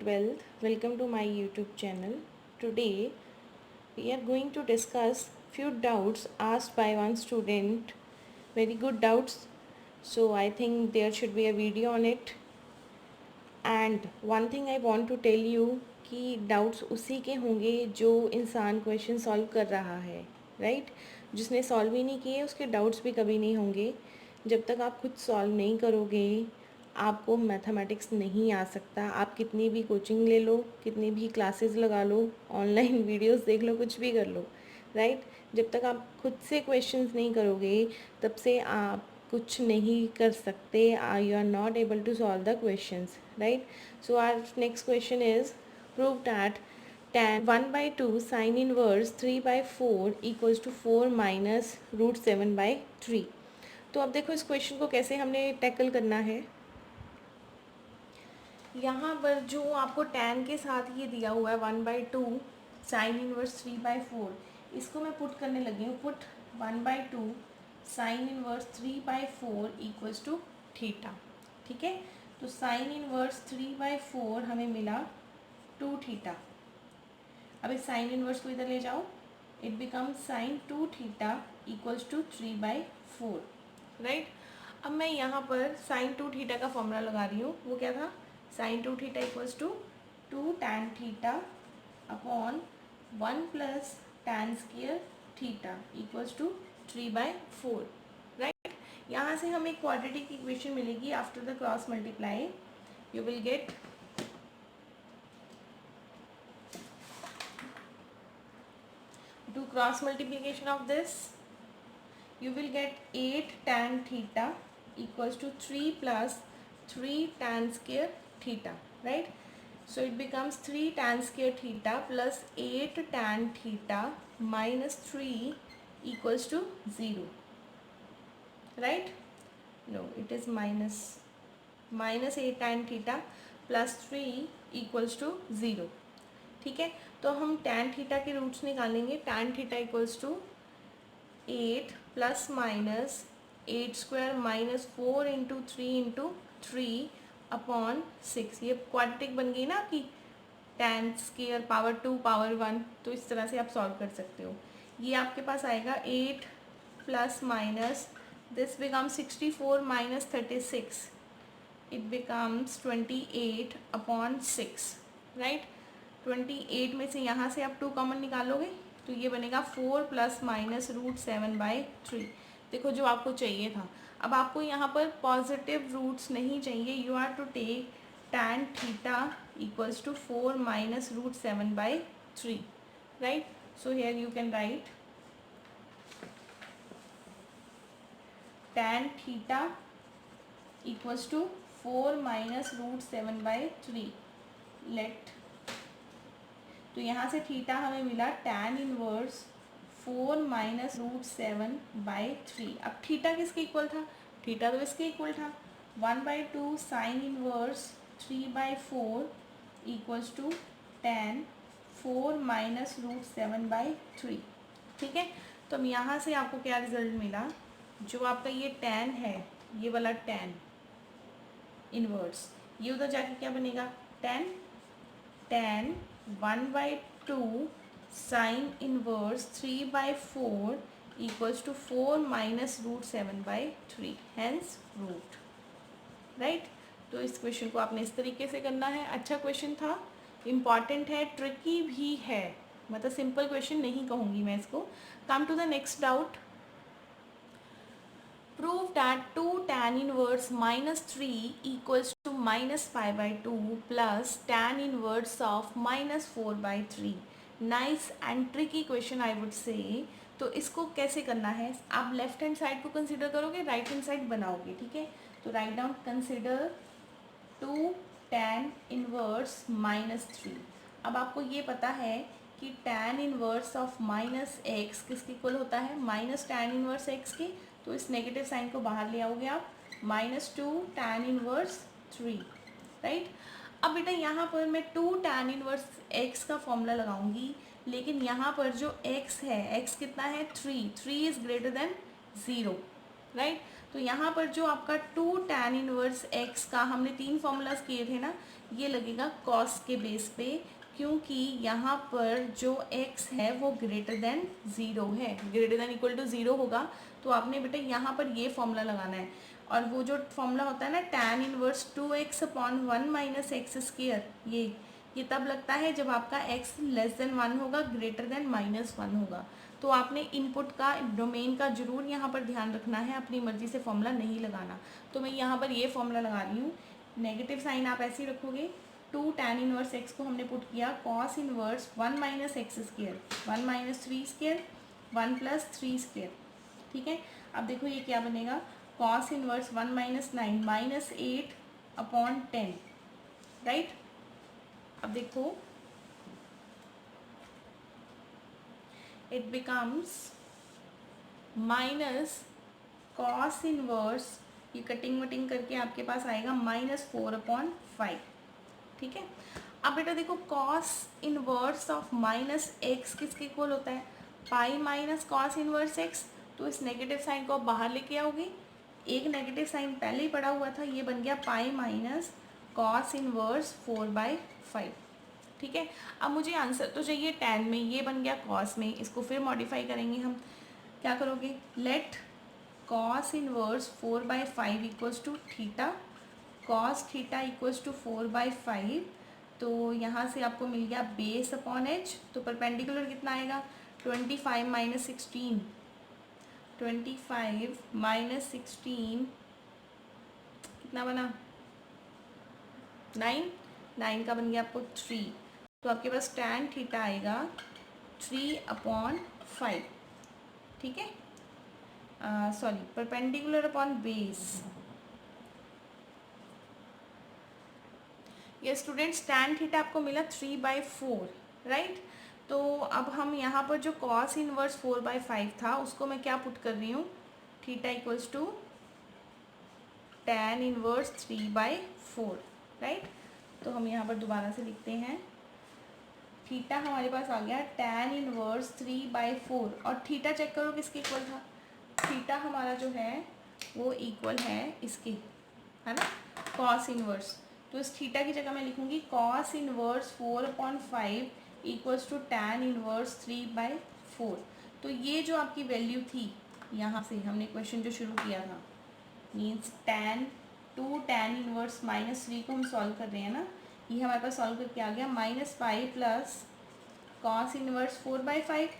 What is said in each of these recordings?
12th. Welcome to my YouTube channel. Today we are going to discuss few doubts asked by one student. Very good doubts. So I think there should be a video on it. And one thing I want to tell you कि doubts उसी के होंगे जो इंसान question solve कर रहा है, right? जिसने सॉल्व ही नहीं किए उसके डाउट्स भी कभी नहीं होंगे. जब तक आप खुद सॉल्व नहीं करोगे आपको मैथमेटिक्स नहीं आ सकता. आप कितनी भी कोचिंग ले लो, कितनी भी क्लासेस लगा लो, ऑनलाइन वीडियोस देख लो, कुछ भी कर लो, राइट? जब तक आप खुद से क्वेश्चंस नहीं करोगे तब से आप कुछ नहीं कर सकते. You are not able to solve the questions, right? So our next question is prove that tan 1/2 sin inverse 3/4 equals to 4 minus root 7/3. तो अब देखो इस क्वेश्चन को कैसे हमने टैकल करना है. यहाँ पर जो आपको tan के साथ ये दिया हुआ है 1/2 साइन इनवर्स 3/4, इसको मैं पुट करने लगी हूँ. Put 1/2 sine inverse 3/4 equals to theta. ठीक है, तो साइन इनवर्स 3/4 हमें मिला 2 थीटा. अब इस साइन इनवर्स को इधर ले जाओ, it becomes sine 2 theta equals to 3/4, right? अब मैं यहाँ पर साइन 2 थीटा का फॉर्मूला लगा रही हूँ. वो क्या था? Sine 2 theta equals to 2 tan theta upon 1 plus tan square theta equals to 3/4, right? यहाँ से हमें क्वाड्रेटिक इक्वेशन मिलेगी. After the cross multiply you will get do cross multiplication of this, you will get 8 tan theta equals to 3 plus 3 tan square theta, right? So it becomes 3 tan square theta plus 8 tan theta minus 3 equals to 0, right? No, it is minus 8 tan theta plus 3 equals to 0. ठीक है, तो हम tan theta के roots निकालेंगे. tan theta equals to 8 plus minus 8 square minus 4 into 3 into 3 upon 6. ये quadratic बन गई ना आपकी. tan स्क्वायर पावर 2 पावर 1, तो इस तरह से आप सॉल्व कर सकते हो. ये आपके पास आएगा 8 plus minus this becomes 64 minus 36, it becomes 28 upon 6, right? 28 में से यहाँ से आप 2 कॉमन निकालोगे तो ये बनेगा 4 प्लस माइनस रूट 7/3. देखो जो आपको चाहिए था. अब आपको यहाँ पर पॉजिटिव रूट्स नहीं चाहिए. You are to take tan theta equals to 4 minus root 7/3, right? So here you can write tan theta equals to 4 minus root 7/3. Let, तो यहाँ से थीटा हमें मिला tan इनवर्स 4 माइनस रूट 7/3. अब थीटा किसके equal था? थीटा तो इसके इक्वल था. 1/2 sine inverse 3/4 equals to tan 4 minus root 7/3. ठीक है, तो अब यहाँ से आपको क्या रिजल्ट मिला? जो आपका ये tan है, ये वाला tan इनवर्स, ये उधर जाके क्या बनेगा? tan 1/2 sine inverse 3/4 equals to 4 minus root 7/3, hence root, right? तो इस क्वेश्चन को आपने इस तरीके से करना है. अच्छा क्वेश्चन था, इम्पॉर्टेंट है, ट्रिकी भी है, मतलब सिंपल क्वेश्चन नहीं कहूँगी मैं इसको. Come to the next doubt. Prove that 2 tan inverse minus 3 equals to minus 5/2 plus tan inverse of minus 4/3. Nice and tricky question I would say. तो इसको कैसे करना है? आप लेफ्ट हैंड साइड को कंसिडर करोगे, राइट हैंड साइड बनाओगे. ठीक है, तो write down consider 2 tan inverse minus 3. अब आपको ये पता है कि tan inverse of minus x किसके इक्वल होता है? माइनस tan इनवर्स एक्स के. तो इस नेगेटिव साइन को बाहर ले आओगे आप. -2 tan इनवर्स 3, राइट? अब बेटा यहाँ पर मैं 2 tan इनवर्स x का फॉर्मूला लगाऊंगी, लेकिन यहाँ पर जो x है, x कितना है? 3 इज़ ग्रेटर देन 0, राइट? तो यहाँ पर जो आपका 2 tan इनवर्स x का हमने 3 फॉर्मूलाज किए थे ना, ये लगेगा कॉस के बेस पे, क्योंकि यहाँ पर जो x है वो ग्रेटर देन 0 है, ग्रेटर देन इक्वल टू 0 होगा। तो आपने बेटा यहाँ पर ये फॉर्मूला लगाना है, और वो जो फॉर्मूला होता है ना tan inverse 2x upon 1 minus x square, ये तब लगता है जब आपका x लेस देन 1 होगा, ग्रेटर देन -1 होगा। तो आपने इनपुट का डोमेन का जरूर यहाँ पर ध्यान रखना है, अपनी मर्जी से फॉर्मूला नहीं लगाना। तो मैं यहाँ पर ये फॉर्मूला लगा रही हूँ, नेगेटिव साइन आप ऐसे ही रखोगे, 2 tan इनवर्स x को हमने पुट किया cos inverse 1 minus x square, 1 minus 3 square, 1 plus 3 square, ठीक है। अब देखो ये क्या बनेगा, cos inverse 1 minus 9 minus 8 upon 10, right. अब देखो it becomes minus cos inverse, ये कटिंग वटिंग करके आपके पास आएगा -4 अपॉन 5, ठीक है। अब बेटा देखो cos inverse of minus x किसके इक्वल होता है, pi minus cos inverse x. तो इस नेगेटिव साइन को आप बाहर लेके आओगे, एक नेगेटिव साइन पहले ही पड़ा हुआ था, ये बन गया पाई माइनस कॉस इनवर्स 4/5, ठीक है। अब मुझे आंसर तो चाहिए tan में, ये बन गया cos में, इसको फिर मॉडिफाई करेंगे हम। क्या करोगे, let cos inverse 4/5 equals to theta, cos theta equals to 4/5। तो यहाँ से आपको मिल गया बेस अपॉन एच, तो परपेंडिकुलर कितना आएगा, 25 माइनस 16, 25 माइनस 16 कितना बना, 9, 9 का बन गया आपको 3। तो आपके पास tan थीटा आएगा 3/5, ठीक है, सॉरी परपेंडिकुलर अपॉन बेस। ये स्टूडेंट्स tan थीटा आपको मिला 3/4, राइट। तो अब हम यहाँ पर जो cos इनवर्स 4/5 था उसको मैं क्या पुट कर रही हूँ, theta equals to tan inverse 3/4, right. तो हम यहाँ पर दोबारा से लिखते हैं, थीटा हमारे पास आ गया tan इनवर्स 3/4, और थीटा चेक करो किसके इक्वल था, थीटा हमारा जो है वो इक्वल है इसके, है ना, cos इनवर्स। तो इस थीटा की जगह मैं लिखूंगी cos inverse 4/5 equals to tan inverse 3/4। तो ये जो आपकी वैल्यू थी, यहाँ से हमने क्वेश्चन जो शुरू किया था, मीन्स2 tan इनवर्स -3 को हम सॉल्व कर रहे हैं ना, ये हमारे पास सॉल्व करके आ गया -5 प्लस cos इनवर्स 4/5।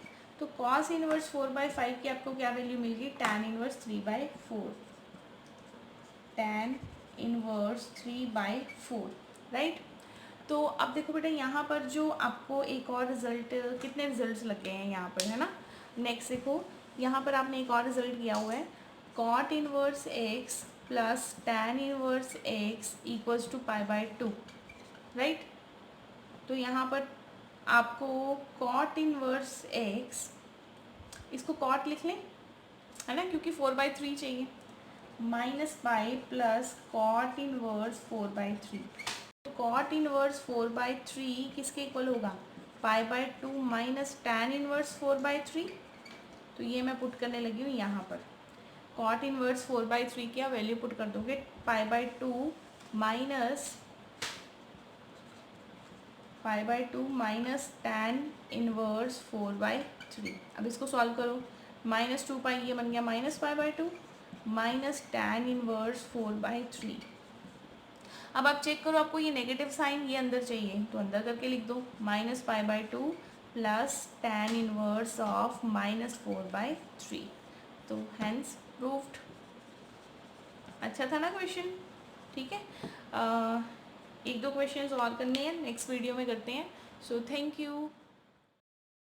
तो cos इनवर्स 4/5 की आपको क्या वैल्यू मिल गई, tan inverse 3/4, tan inverse 3/4, right. तो अब देखो बेटा यहाँ पर जो आपको एक और रिजल्ट, कितने रिजल्ट्स लगे हैं यहाँ पर, है ना। नेक्स्ट देखो यहाँ पर आपने एक और रिजल्ट किया हुआ है, cot inverse x plus tan inverse x equals to π/2, right. तो यहाँ पर आपको cot इनवर्स x, इसको cot लिख लें, है ना, क्योंकि 4/3 चाहिए, -π प्लस cot इनवर्स 4/3। तो cot इनवर्स 4/3 किसके इक्वल होगा, π/2 माइनस tan इनवर्स 4/3। तो ये मैं पुट करने लगी हूँ यहाँ पर, cot इनवर्स 4/3 की आप वैल्यू पुट कर दोगे, π/2 माइनस tan इनवर्स 4/3। अब इसको सॉल्व करो, -2π ये बन गया -π/2 माइनस tan इनवर्स 4/3। अब आप चेक करो, आपको ये नेगेटिव साइन ये अंदर चाहिए, तो अंदर करके लिख दो, -π/2 प्लस tan इनवर्स ऑफ -4/3। तो हैंस प्रूव्ड। अच्छा था ना क्वेश्चन, ठीक है। एक दो क्वेश्चंस और करने हैं, नेक्स्ट वीडियो में करते हैं। So thank you.